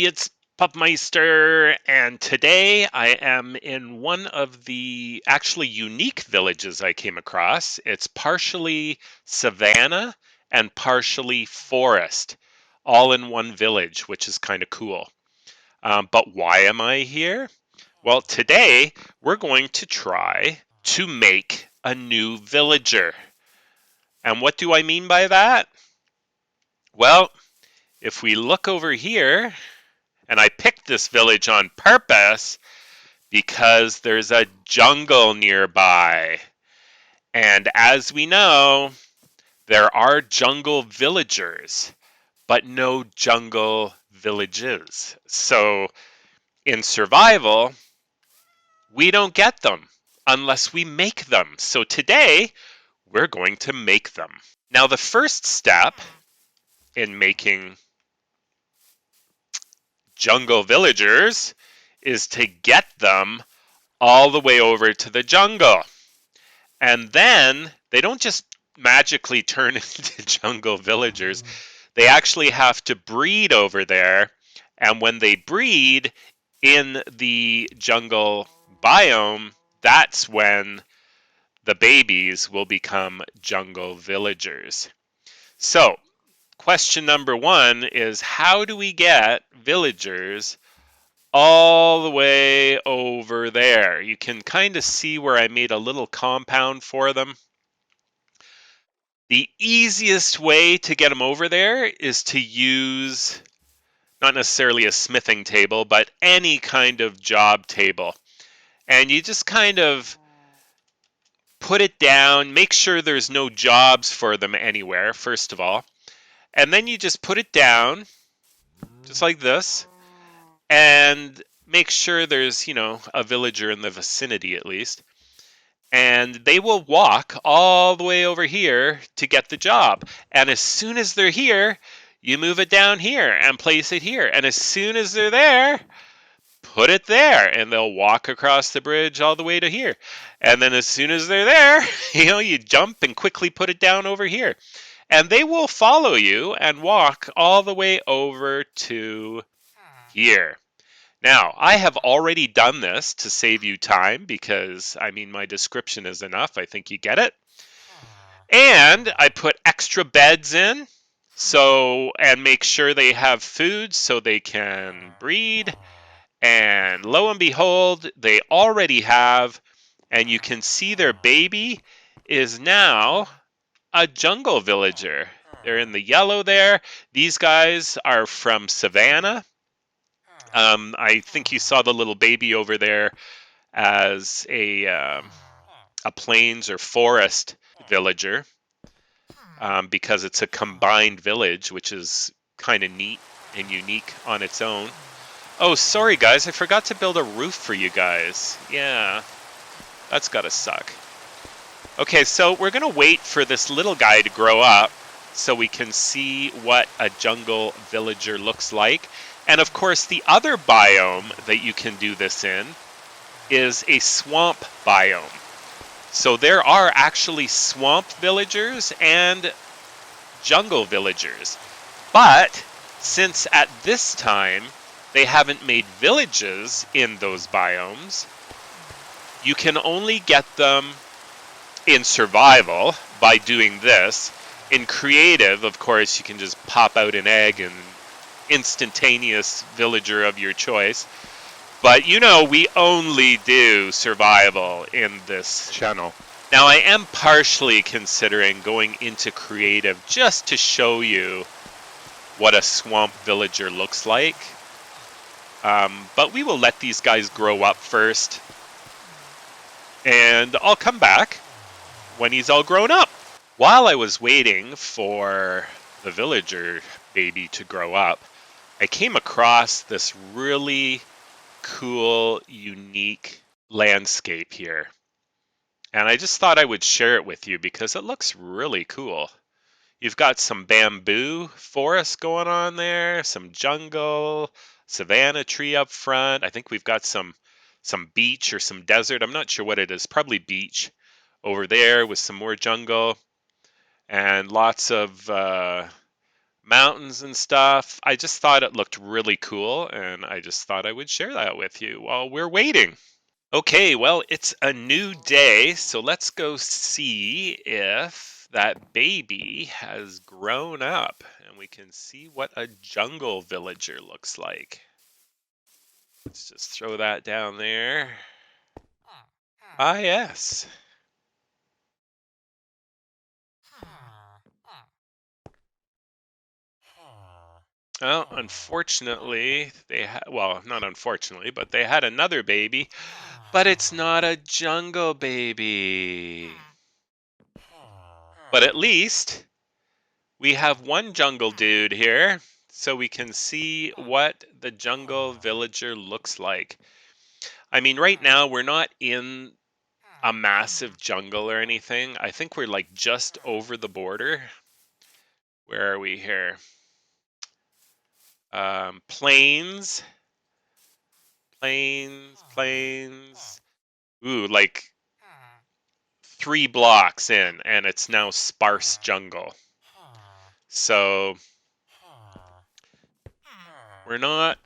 everybody, it's Pupmeister, and today I am in one of the actually unique villages I came across. It's partially savanna and partially forest, all in one village, which is kind of cool. But why am I here? Well, today we're going to try to make a new villager. And what do I mean by that? Well, if we look over here, and I picked this village on purpose because there's a jungle nearby. And as we know, there are jungle villagers, but no jungle villages. So in survival, we don't get them unless we make them. So today, we're going to make them. Now, the first step in making jungle villagers is to get them all the way over to the jungle. And then they don't just magically turn into jungle villagers. They actually have to breed over there. And when they breed in the jungle biome, that's when the babies will become jungle villagers. So, question number one is, how do we get villagers all the way over there? You can kind of see where I made a little compound for them. The easiest way to get them over there is to use not necessarily a smithing table, but any kind of job table. And you just kind of put it down, make sure there's no jobs for them anywhere, first of all. And then you just put it down, just like this, and make sure there's, a villager in the vicinity at least. And they will walk all the way over here to get the job. And as soon as they're here, you move it down here and place it here. And as soon as they're there, put it there. And they'll walk across the bridge all the way to here. And then as soon as they're there, you jump and quickly put it down over here. And they will follow you and walk all the way over to here. Now, I have already done this to save you time because, my description is enough. I think you get it. And I put extra beds in, and make sure they have food so they can breed. And lo and behold, they already have, and you can see their baby is now a jungle villager. They're in the yellow there. These guys are from Savannah. I think you saw the little baby over there as a plains or forest villager, because it's a combined village, which is kind of neat and unique on its own. Oh, sorry guys, I forgot to build a roof for you guys. Yeah, that's gotta suck. Okay, so we're gonna wait for this little guy to grow up so we can see what a jungle villager looks like. And of course, the other biome that you can do this in is a swamp biome. So there are actually swamp villagers and jungle villagers. But since at this time they haven't made villages in those biomes, you can only get them in survival by doing this. In creative, of course, you can just pop out an egg and instantaneous villager of your choice. But we only do survival in this channel. Now, I am partially considering going into creative just to show you what a swamp villager looks like. But we will let these guys grow up first. And I'll come back when he's all grown up. While I was waiting for the villager baby to grow up, I came across this really cool, unique landscape here. And I just thought I would share it with you because it looks really cool. You've got some bamboo forest going on there, some jungle, savanna tree up front. I think we've got some beach or some desert. I'm not sure what it is, probably beach over there with some more jungle. And lots of mountains and stuff. I just thought it looked really cool, and I just thought I would share that with you while we're waiting. Okay, well, it's a new day, so let's go see if that baby has grown up and we can see what a jungle villager looks like. Let's just throw that down there. Ah, yes. Well, unfortunately, well, not unfortunately, but they had another baby, but it's not a jungle baby. But at least we have one jungle dude here, so we can see what the jungle villager looks like. I mean, right now we're not in a massive jungle or anything. I think we're like just over the border. Where are we here? Plains, plains. Ooh, like 3 blocks in, and it's now sparse jungle. So we're not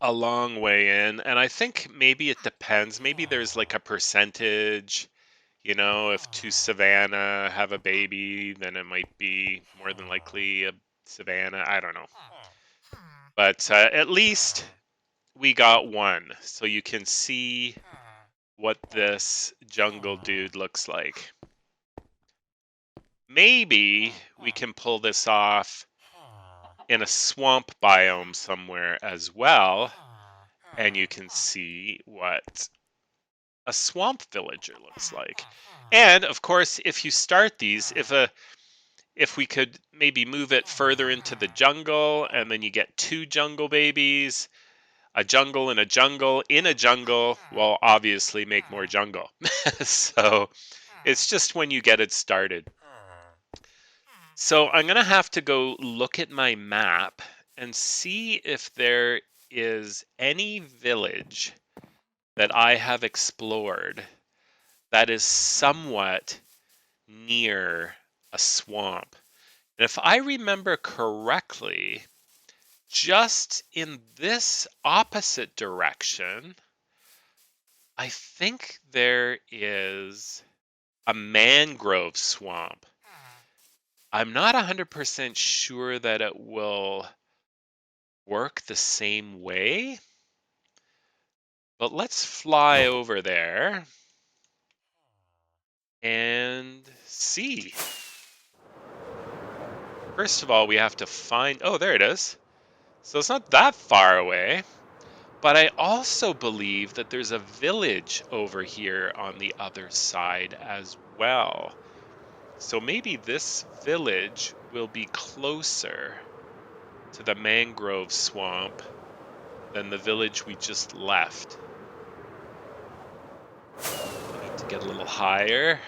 a long way in, and I think maybe it depends. Maybe there's like a percentage, if two savanna have a baby, then it might be more than likely a savanna. I don't know. But at least we got one, so you can see what this jungle dude looks like. Maybe we can pull this off in a swamp biome somewhere as well, and you can see what a swamp villager looks like. And of course, if you start these, if we could maybe move it further into the jungle, and then you get 2 jungle babies, a jungle and a jungle in a jungle, will obviously make more jungle. So it's just when you get it started. So I'm going to have to go look at my map and see if there is any village that I have explored that is somewhat near a swamp. And if I remember correctly, just in this opposite direction, I think there is a mangrove swamp. I'm not 100% sure that it will work the same way, but let's fly over there and see. First of all, we have to find... Oh, there it is. So it's not that far away. But I also believe that there's a village over here on the other side as well. So maybe this village will be closer to the mangrove swamp than the village we just left. I need to get a little higher.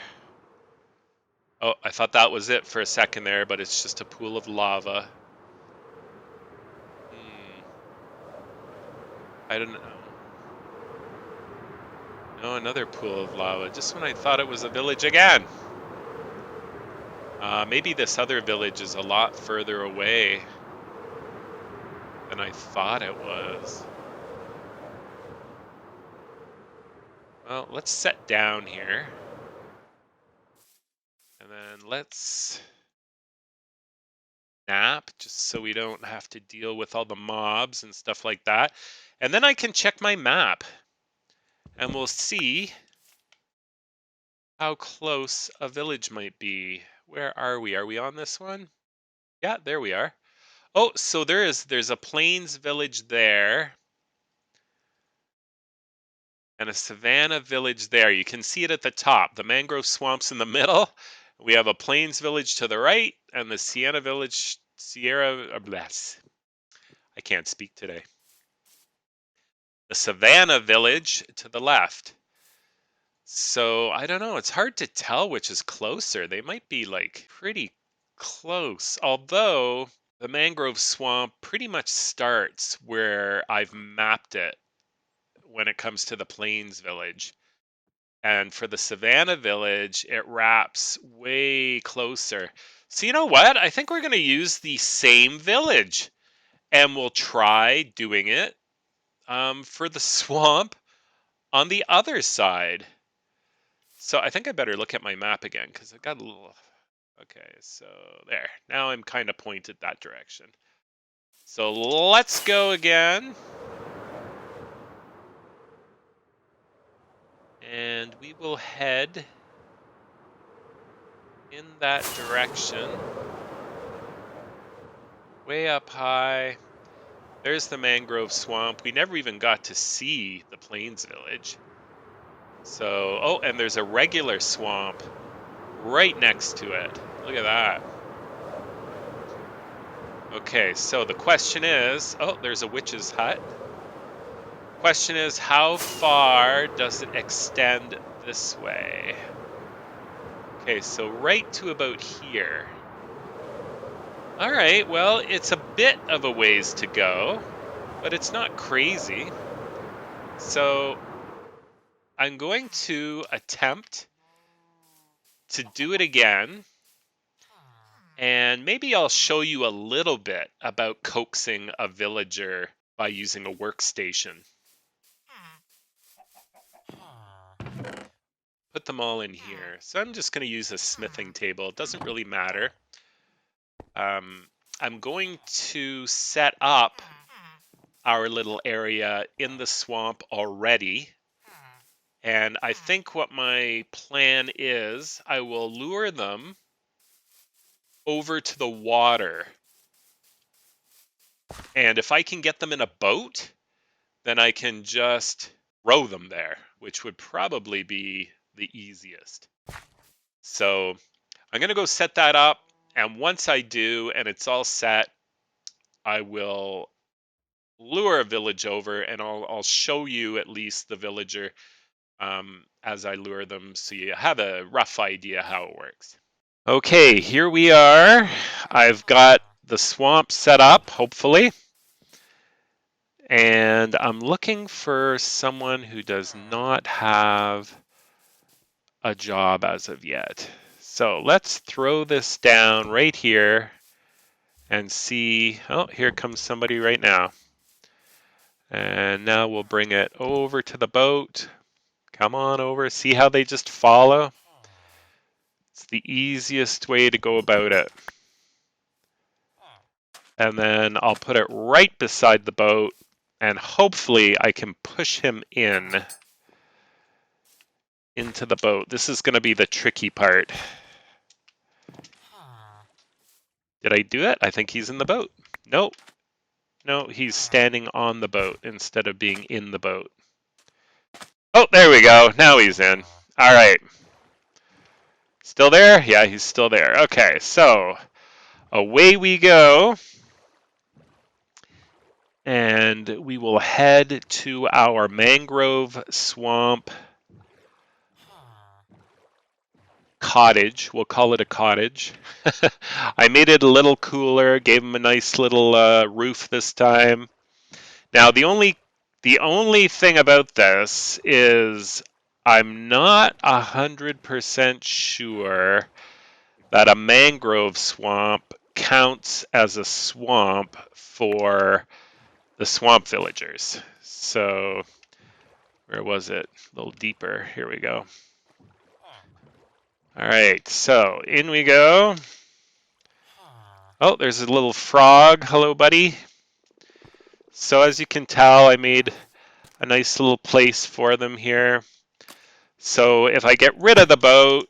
Oh, I thought that was it for a second there, but it's just a pool of lava. I don't know. No, another pool of lava, just when I thought it was a village again. Maybe this other village is a lot further away than I thought it was. Well, let's set down here. And then let's nap, just so we don't have to deal with all the mobs and stuff like that. And then I can check my map. And we'll see how close a village might be. Where are we? Are we on this one? Yeah, there we are. Oh, so there's a plains village there. And a savanna village there. You can see it at the top. The mangrove swamp's in the middle. We have a plains village to the right, and the I can't speak today. The savanna village to the left. So I don't know. It's hard to tell which is closer. They might be like pretty close. Although the mangrove swamp pretty much starts where I've mapped it when it comes to the plains village. And for the Savannah Village, it wraps way closer. So you know what? I think we're going to use the same village, and we'll try doing it for the swamp on the other side. So I think I better look at my map again because I got a little... Okay, so there. Now I'm kind of pointed that direction. So let's go again. And we will head in that direction. Way up high. There's the mangrove swamp. We never even got to see the Plains Village. So, oh, and there's a regular swamp right next to it. Look at that. Okay, so the question is, oh, there's a witch's hut. Question is, how far does it extend this way? Okay, so right to about here. All right, well, it's a bit of a ways to go, but it's not crazy. So I'm going to attempt to do it again, and maybe I'll show you a little bit about coaxing a villager by using a workstation. Put them all in here. So I'm just going to use a smithing table. It doesn't really matter. I'm going to set up our little area in the swamp already. And I think what my plan is, I will lure them over to the water. And if I can get them in a boat, then I can just row them there, which would probably be the easiest. So I'm going to go set that up. And once I do, and it's all set, I will lure a village over, and I'll show you at least the villager as I lure them, so you have a rough idea how it works. Okay, here we are. I've got the swamp set up, hopefully. And I'm looking for someone who does not have a job as of yet. So let's throw this down right here and see. Oh, here comes somebody right now. And now we'll bring it over to the boat. Come on over. See how they just follow? It's the easiest way to go about it. And then I'll put it right beside the boat, and hopefully I can push him into the boat. This is going to be the tricky part. Did I do it? I think he's in the boat. Nope. No, he's standing on the boat instead of being in the boat. Oh, there we go. Now he's in. All right. Still there? Yeah, he's still there. Okay, so away we go. And we will head to our mangrove swamp cottage. We'll call it a cottage. I made it a little cooler, gave him a nice little roof this time. Now, the only thing about this is I'm not 100% sure that a mangrove swamp counts as a swamp for the swamp villagers. So, where was it? A little deeper. Here we go. All right, so in we go. Oh, there's a little frog. Hello, buddy. So as you can tell, I made a nice little place for them here. So if I get rid of the boat,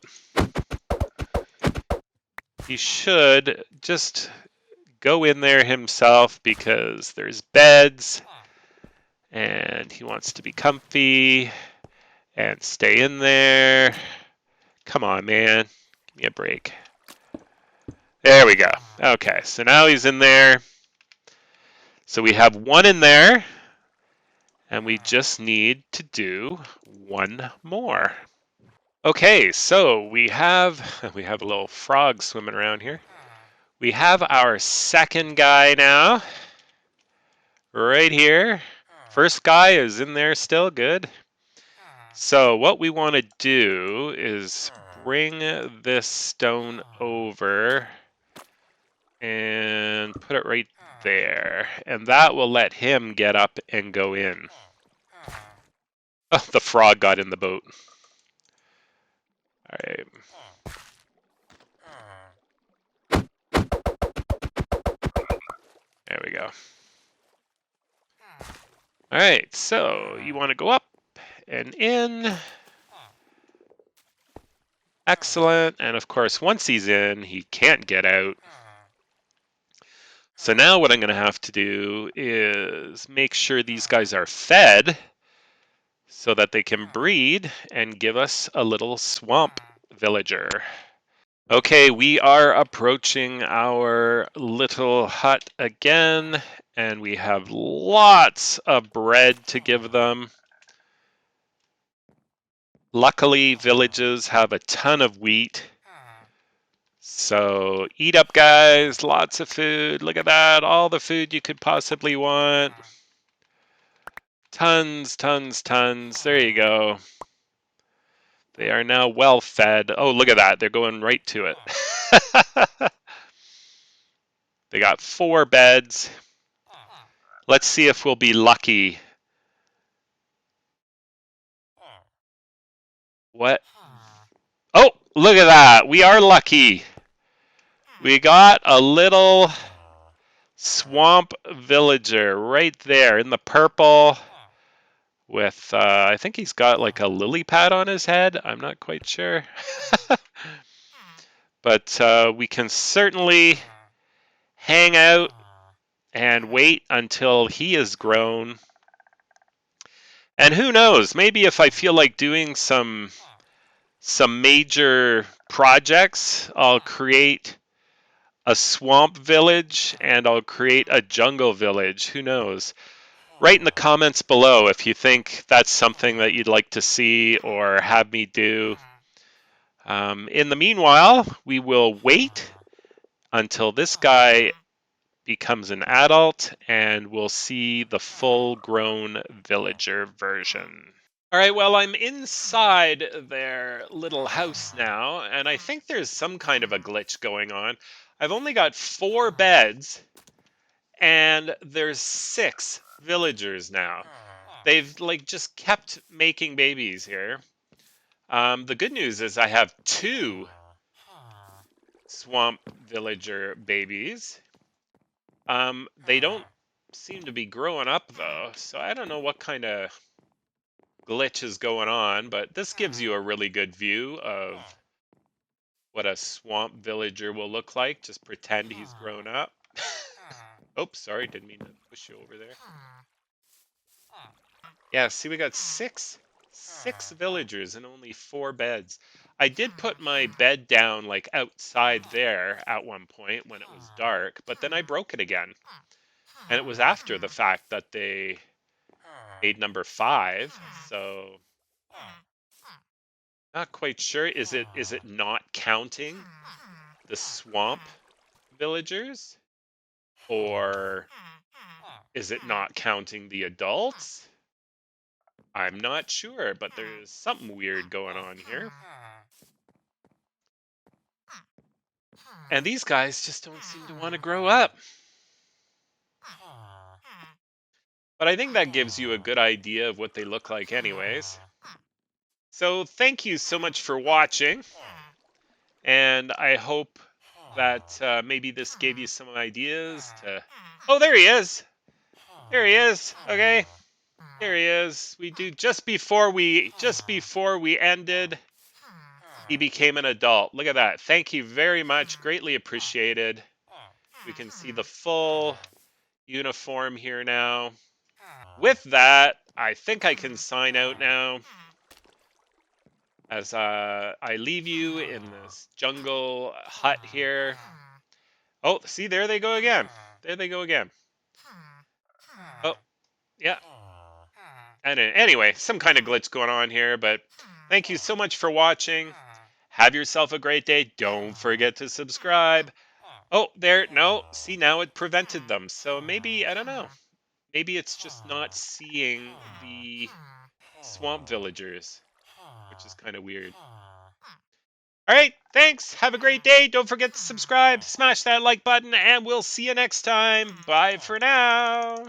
he should just go in there himself because there's beds and he wants to be comfy and stay in there. Come on, man. Give me a break. There we go. Okay, so now he's in there. So we have one in there, and we just need to do one more. Okay, so we have a little frog swimming around here. We have our second guy now, right here. First guy is in there still, good. So what we want to do is bring this stone over and put it right there. And that will let him get up and go in. Oh, the frog got in the boat. All right. There we go. All right, so you want to go up and in. Excellent. And of course, once he's in, he can't get out. So now what I'm going to have to do is make sure these guys are fed so that they can breed and give us a little swamp villager. Okay, we are approaching our little hut again, and we have lots of bread to give them. Luckily, villages have a ton of wheat. So eat up, guys. Lots of food. Look at that. All the food you could possibly want. Tons, tons, tons. There you go. They are now well fed. Oh, look at that. They're going right to it. They got 4 beds. Let's see if we'll be lucky. What? Oh, look at that. We are lucky. We got a little swamp villager right there in the purple with, I think he's got like a lily pad on his head. I'm not quite sure. But we can certainly hang out and wait until he is grown. And who knows, maybe if I feel like doing some major projects, I'll create a swamp village and I'll create a jungle village. Who knows? Write in the comments below if you think that's something that you'd like to see or have me do. In the meanwhile, we will wait until this guy becomes an adult and we'll see the full-grown villager version. All right, well, I'm inside their little house now, and I think there's some kind of a glitch going on. I've only got 4 beds, and there's 6 villagers now. They've like just kept making babies here. The good news is I have 2 swamp villager babies. They don't seem to be growing up though, so I don't know what kind of glitch is going on, but this gives you a really good view of what a swamp villager will look like. Just pretend he's grown up. Oops, sorry, didn't mean to push you over there. Yeah, see, we got six villagers and only 4 beds. I did put my bed down like outside there at one point when it was dark, but then I broke it again. And it was after the fact that they made number 5, so not quite sure. Is it not counting the swamp villagers? Or is it not counting the adults? I'm not sure, but there's something weird going on here. And these guys just don't seem to want to grow up. But I think that gives you a good idea of what they look like anyways. So thank you so much for watching. And I hope that maybe this gave you some ideas to... Oh, there he is. There he is. Okay. There he is. We do just before we ended, he became an adult. Look at that. Thank you very much. Greatly appreciated. We can see the full uniform here now. With that, I think I can sign out now as I leave you in this jungle hut here. Oh, see, there they go again. There they go again. Oh, yeah. And anyway, some kind of glitch going on here, but thank you so much for watching. Have yourself a great day. Don't forget to subscribe. Oh, there, no, see, now it prevented them. So maybe, I don't know. Maybe it's just not seeing the swamp villagers. which is kind of weird. All right, thanks. Have a great day. Don't forget to subscribe, smash that like button, and we'll see you next time. Bye for now.